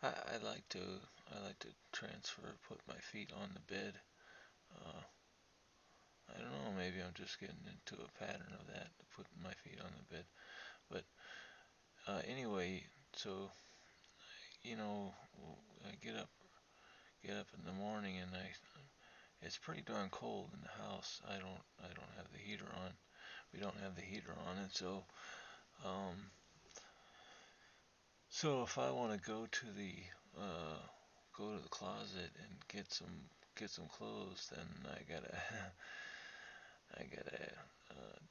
I like to put my feet on the bed. Uh, I don't know, maybe I'm just getting into a pattern of that, putting my feet on the bed. But anyway, so you know, I get up in the morning and it's pretty darn cold in the house. I don't have the heater on. We don't have the heater on, and um, so if I want to uh, go to the closet and get some clothes, then I gotta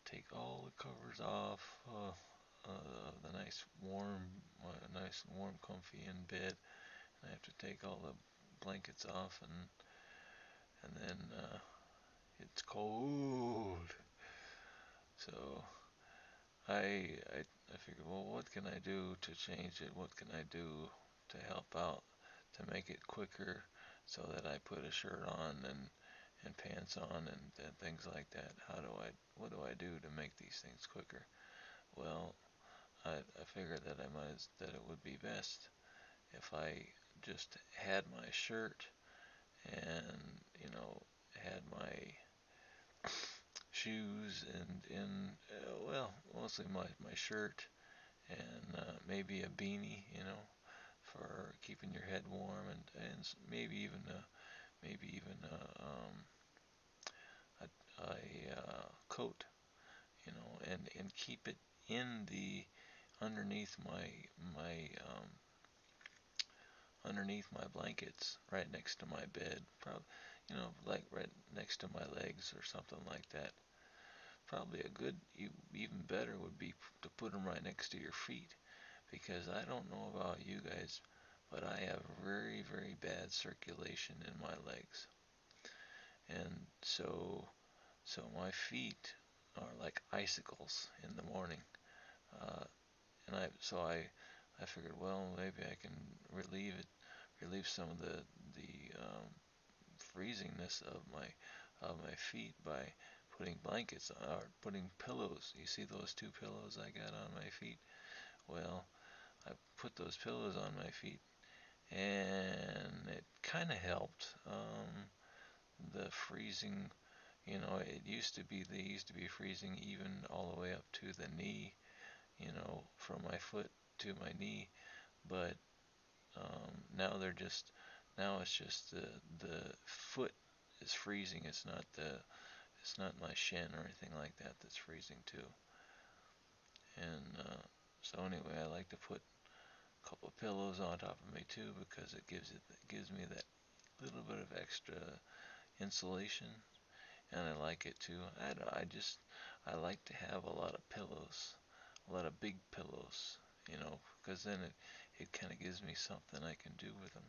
take all the covers off. The nice warm, comfy in bed. I have to take all the blankets off, and then it's cold. So I figured, well, what can I do to change it? What can I do to help out to make it quicker, so that I put a shirt on and pants on and things like that. What do I do to make these things quicker? Well, I figured that it would be best if I just had my shirt and had my shoes well, mostly my shirt and maybe a beanie, for keeping your head warm, and maybe even a coat, and keep it in the underneath my underneath my blankets, right next to my bed, probably, like right next to my legs or something like that. Probably even better would be to put them right next to your feet, because I don't know about you guys, but I have very, very bad circulation in my legs. And so my feet are like icicles in the morning. Uh, and I figured, well, maybe I can relieve some of the freezingness of my feet by putting blankets or putting pillows. You see those two pillows I got on my feet? Well, I put those pillows on my feet, and it kind of helped. The freezing, they used to be freezing even all the way up to the knee, from my foot to my knee, but now now it's just the foot is freezing. It's not my shin or anything like that that's freezing too. And so anyway, I like to put a couple of pillows on top of me too, because it gives me that little bit of extra insulation, and I like it too. I like to have a lot of pillows, a lot of big pillows, because then it kind of gives me something I can do with them.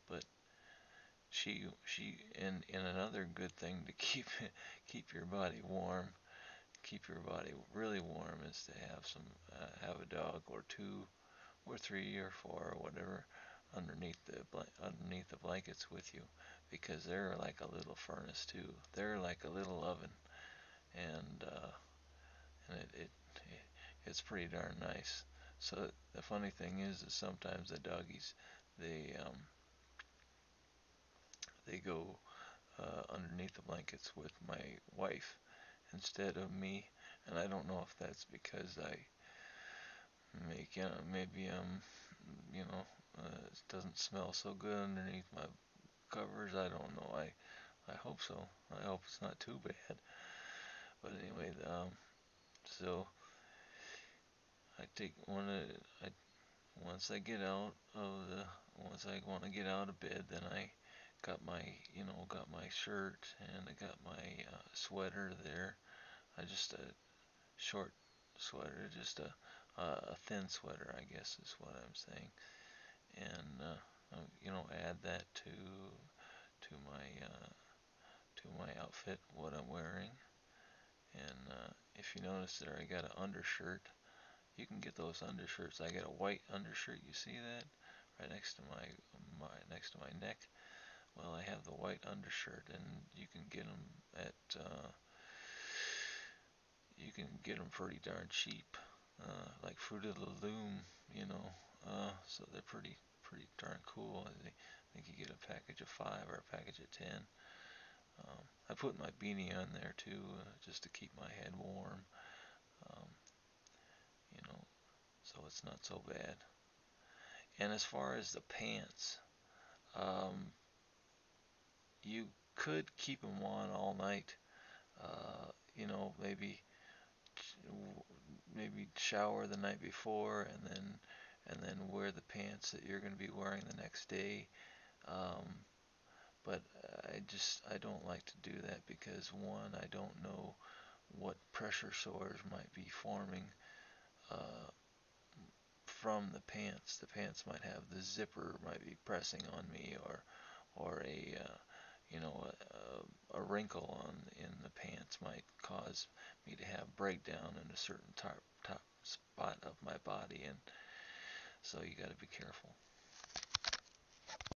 But and another good thing to keep your body warm, keep your body really warm, is to have a dog or two or three or four or whatever underneath the blankets with you, because they're like a little furnace too. They're like a little oven, and it's pretty darn nice. So the funny thing is sometimes the doggies, they they go underneath the blankets with my wife instead of me, and I don't know if that's because I maybe it doesn't smell so good underneath my covers. I don't know. I hope so. I hope it's not too bad. But anyway, so I take one of I once I get out of the once I want to get out of bed, then I got my shirt, and I got my sweater there. I just a short sweater, just a thin sweater, I guess is what I'm saying. And add that to my outfit, what I'm wearing. And if you notice there, I got an undershirt. You can get those undershirts. I got a white undershirt. You see that right next to my neck. Well, I have the white undershirt, and you can get them pretty darn cheap, like Fruit of the Loom, so they're pretty darn cool. I think you get a package of 5 or a package of 10. I put my beanie on there too, just to keep my head warm. Um, you know, so it's not so bad. And as far as the pants, um, you could keep them on all night. You know, maybe shower the night before, and then wear the pants that you're going to be wearing the next day. Um, but I don't like to do that because one, I don't know what pressure sores might be forming uh, from the pants. The pants might have the zipper might be pressing on me, or a a wrinkle in the pants might cause me to have breakdown in a certain top spot of my body, and so you got to be careful.